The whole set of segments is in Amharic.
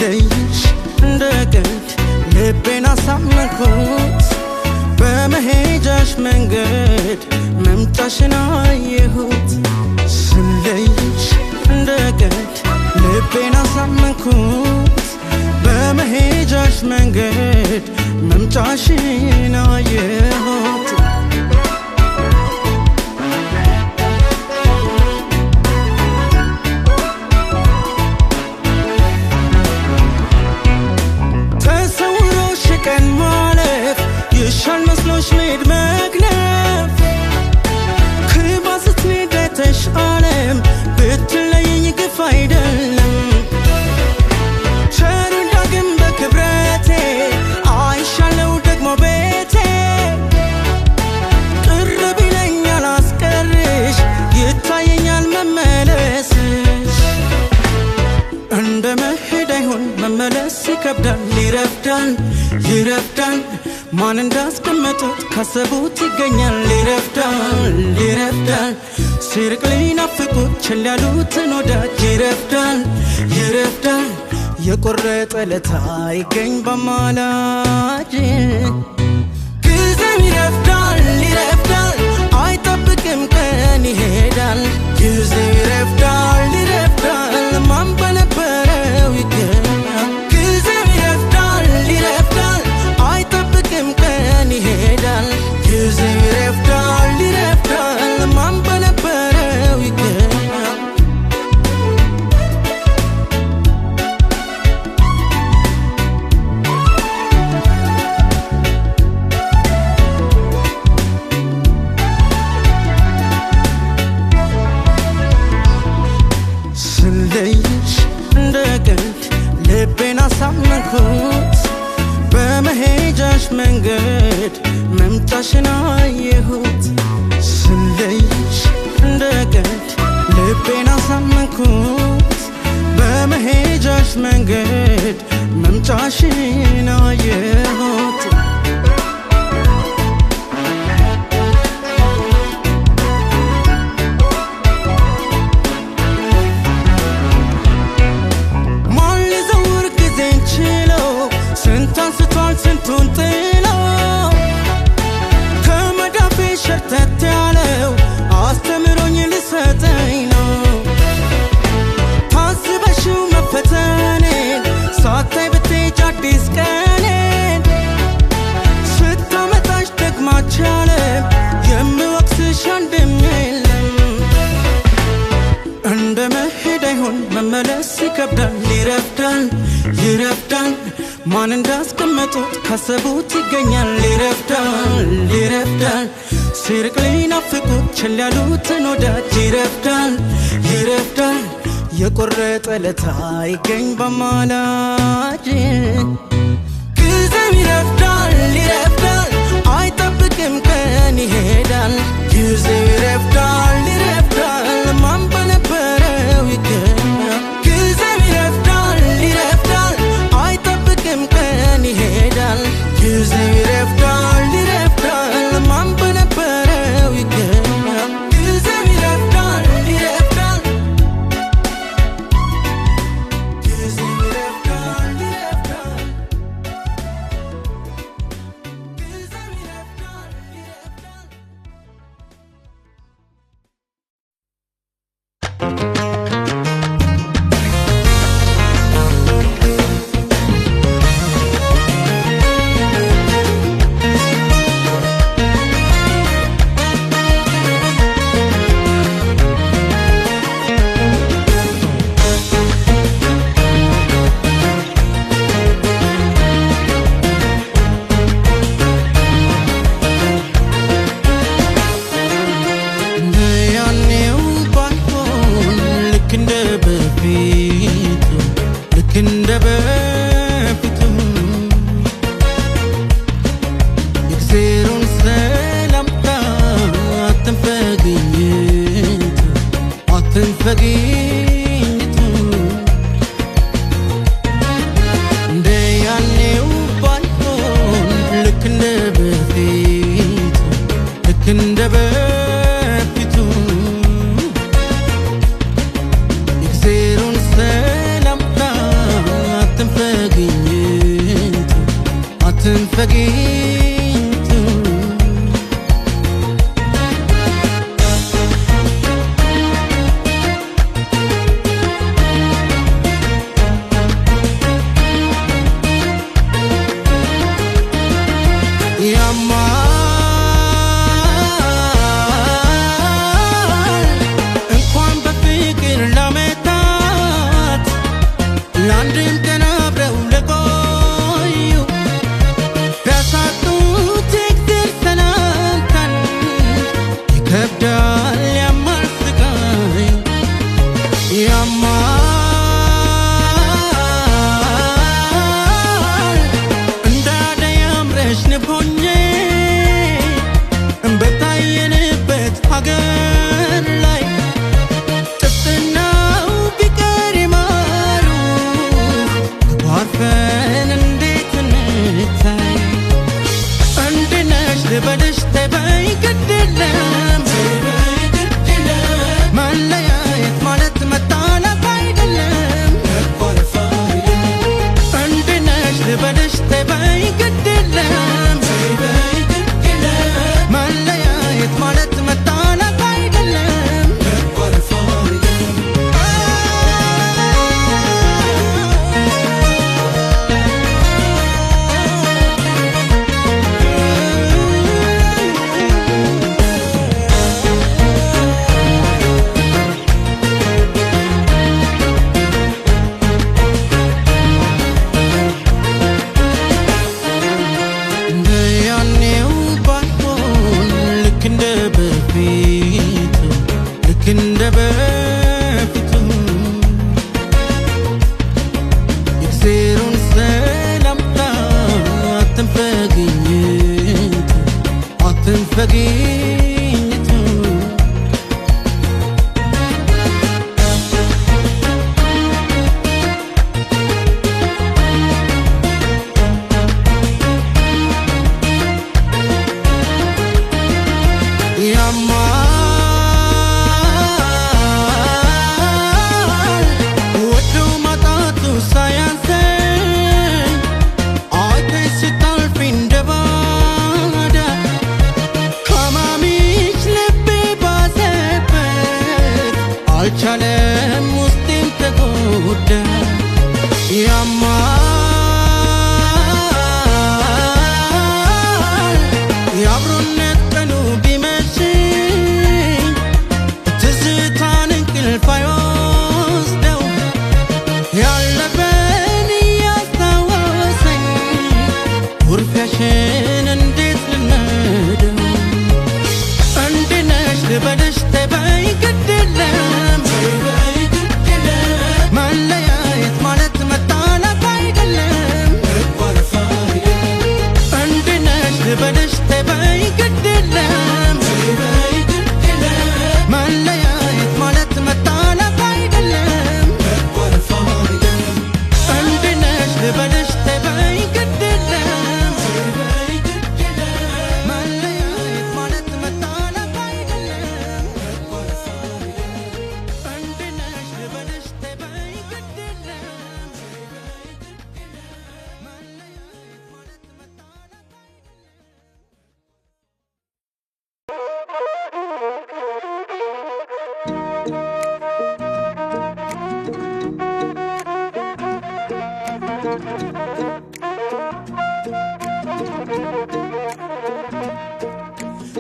ስለይሽ እንደቀልድ ልቤን አሳመንኩት በመሄጃሽ መንገድ መምጫሽን አየሁት ስለይሽ እንደቀልድ ልቤን አሳመንኩት በመሄጃሽ መንገድ መምጫሽን አየሁት ተሰውሮሽ ቀን ማለፍ ይሻል መስሎሽ መሄድ መክነፍ ክባስት ንደተሽ ዓለም ብትለይኝ ግፍ አይደለም ቸሩ ዳግም በክብረቴ አይሻለው ደግሞ ቤቴ ቅርብ ይለኛል አስቀርሽ ይታየኛል መመለስሽ እንደ መሄድ አይሆን መመለስ ይከብዳል ይረፍዳል ማን እንዳስቀመጡት ካሰቡት ይገኛል ይረፍዳል ሲርቅ ሊናፍቁት ቸል ያሉትን ወዳጅ ይረፍዳል የቆረጠ ለታ ይገኝ በማላጅ ጊዜው ይረፍዳል አይጠብቅም ቀን ይሄዳል ጊዜው ይረፍዳል ማን በነበረው ይገኛል ጊዜው ይረፍዳል አይጠብቅም ቀን ይሄዳል ጊዜው ይረፍዳል ማን በነበረው ይገኛል ስለይሽ እንደቀልድ ልቤን አሳመንኩት በመሄጃሽ መንገድ መምጫሽን አየሁት ስለይሽ እንደቀልድ ልቤን አሳመንኩት በመሄጃሽ መንገድ መምጫሽን አየሁት ስንት አንስቷል ስንቱን ጥሎ ከመዳፌ ሸርተት ያለው አስተምሮኝ ልሰጠኝ ነው ታስበሽው መፈተኔን ሳታይ ብትሄጂ አዲስ ቀኔን ስታመጣሽ ደግማች ዓለም የምወቅስሽ አንድም የለም እንደ መሄድ አይሆን መመለስ ይከብዳል ይረፍዳል ማን እንዳስቀመጡት ካሰቡት ይገኛል ይረፍዳል ሲርቅ ሊናፍቁት ቸል ያሉትን ወዳጅ ይረፍዳል የቆረጠ ለታ ይገኝ በማላጅ ጊዜው ይረፍዳል አይጠብቅም ቀን ይሄዳል ጊዜው ይረፍዳል ማን በነበረው ይገኛል ጊዜው ይረፍዳል አይጠብቅም ቀን ይሄዳል ጊዜው ይረፍዳል ማን በነበረው ይገኛል ጊዜው ይረፍዳል አትንፈጊቱ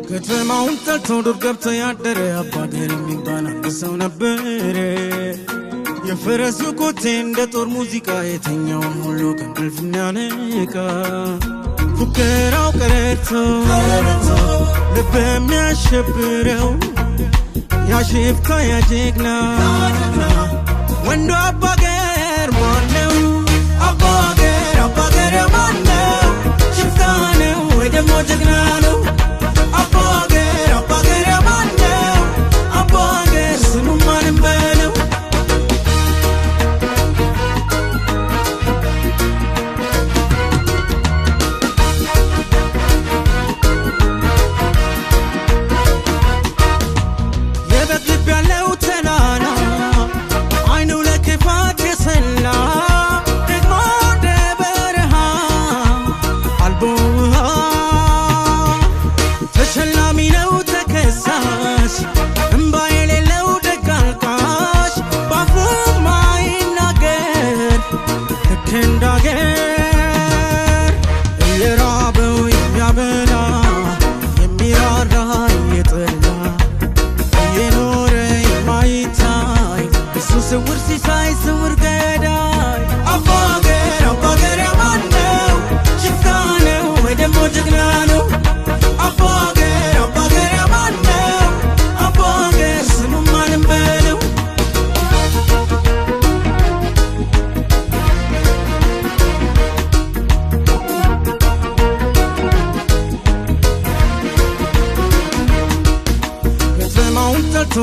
ከተማውን ጠልቶ ዱር ገብቶ ያደረ አባገር የሚባል አንድ ሰው ነበረ። የፈረሱ ኮቴ እንደ ጦር ሙዚቃ የተኛውን ሁሉ ከእንቅልፍ የሚያነቃ ፉከራው ቀረርቶ ልብ የሚያሸብረው ያሽፍታ ያጀግና ወንዱ አባገር ማነው? አባገር ማነው? ሽፍታ ነው ወይ ደግሞ ጀግና ነው? አባገር ማነው? አባገር ስሙ ማንም በለው። የበግ ልብ ያለው ተላላ አይኑ ለክፋት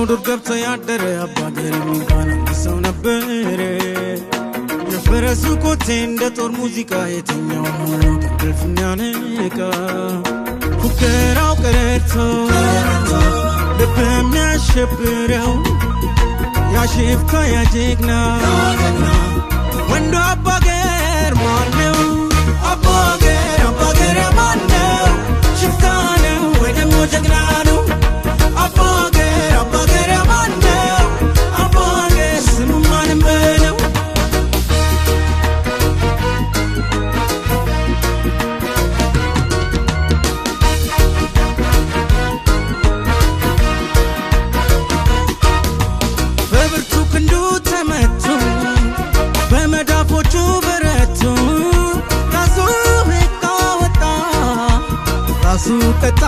ዱር ገብቶ ያደረ አባገር እንኳን ሰው ነበር የፈረሱ ኮቴ እንደ ጦር ሙዚቃ የትኛው ሁሉ ቅልፍና ነቃ ፉከራው ቀረርቶ ልብ የሚያሸብረው ያሽፍታ ያጀግና ወንዱ አባገር ማነው አባገር ማነው ሽፍታ ነው ወይ ደግሞ ጀግና ነው አባገር ማነው አባገር ስሙ ማንም በለው በብርቱ ክንዱ ተመቱ በመዳፎቹ በረቱ ራሱ ሕግ አወጣ ራሱ ቀጣ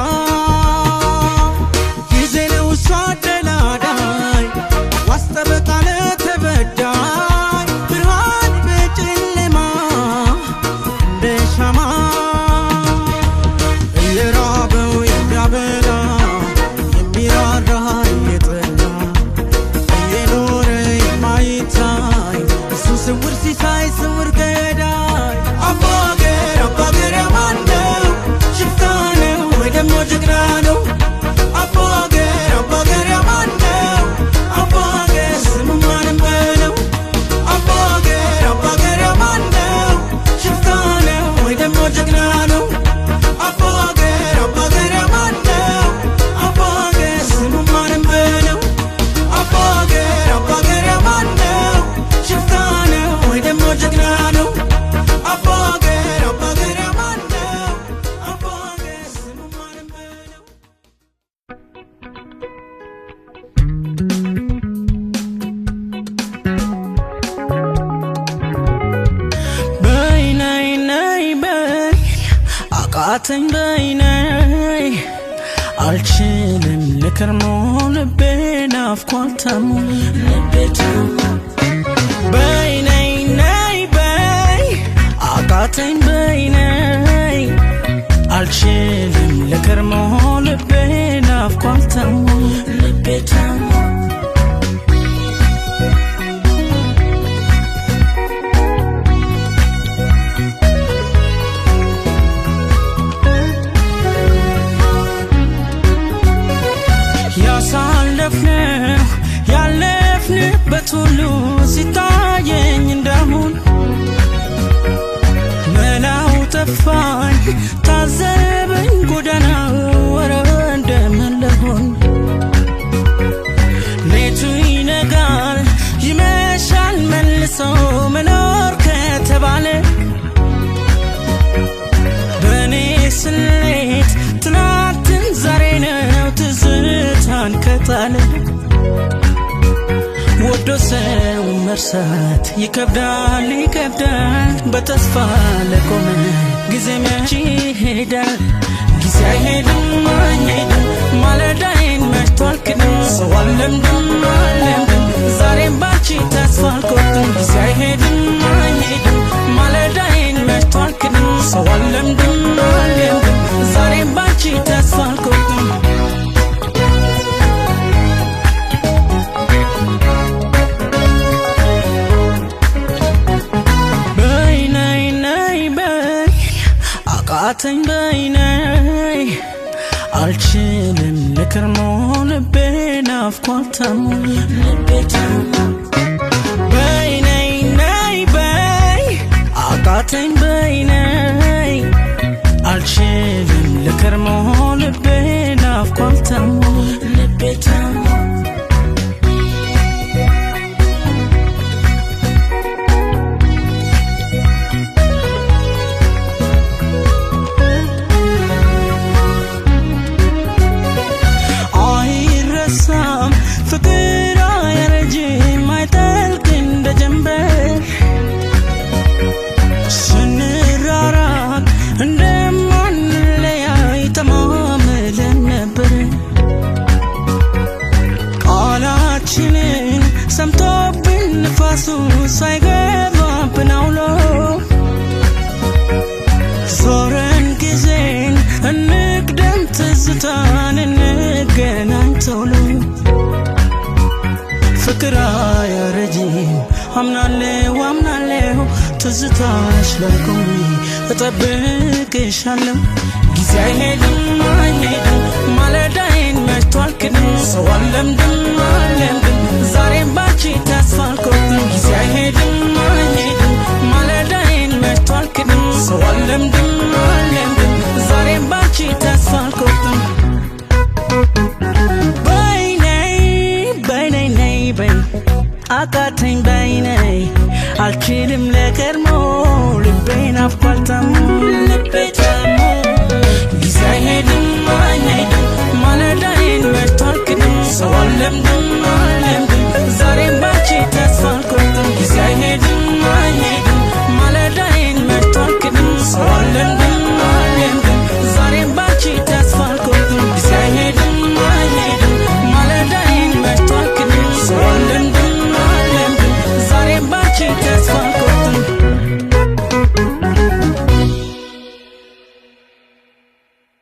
አቃተኝ በይነይ አልችልም ልከርሞ ልቤ ናፍቋል ታሞ በይነይ ነይ በይ አቃተኝ በይነይ አልችልም ልከርሞ ልቤ ናፍቋል ታሞ ያለፍንበት ሁሉ ሲታየኝ እንዳሁን መላው ጠፋኝ ታዘበኝ ጎዳናው ወረ እንደምለሆን ሌቱ ይነጋል ይመሻል መልሶ መኖር ከተባለ በኔ ስሌት ትናንትን ዛሬ ነው ትዝታን ከጣለ ወዶ ሰው መርሳት ይከብዳል በተስፋ ለቆመ ጊዜ መቼ ይሄዳል ጊዜ አይሄድም ማለዳዬን መሽቷል ክድም ሰው አለምድም ዛሬም ባንቺ ተስፋ አልቆርጥም ጊዜ አይሄድም ማለዳዬን መሽቷል ክድም ሰው አለምድም ዛሬም ባንቺ ተስፋ አልቆርጥም አቃተኝ በይነይ አልችልም ልከርሞ ልቤ ናፍቋል ታሞ በይነይ ነይ በይ አቃተኝ በይነይ አልችልም ልከርሞ ልቤ ናፍቋል ታሞ ፍቅር አያረጅም አይጠልቅ እንደ ጀንበር ስንራራቅ እንደማንለያይ ተማምለን ነበር ፍቅር አያረጅም አምናለሁ ትዝታሽ ላይ ቆሜ እጠብቅሻለሁ ጊዜ አይሄድም ማለዳዬን መሽቷል ግን ሰው አለምድም ዛሬም ባንቺ ተስፋ አልቆርጥም ጊዜ አይሄድም ማለዳዬን መሽቷል ግን ሰው አለምድም ዛሬም ባንቺ ተስፋ አልቆርጥም አቃተኝ በይነይ አልችልም ለከርሞ ልቤን አፍቋልተሞ ልቤታሞ ጊዜ አይሄድም ማለዳዬን መሽቷል ግን ሰው አለምድም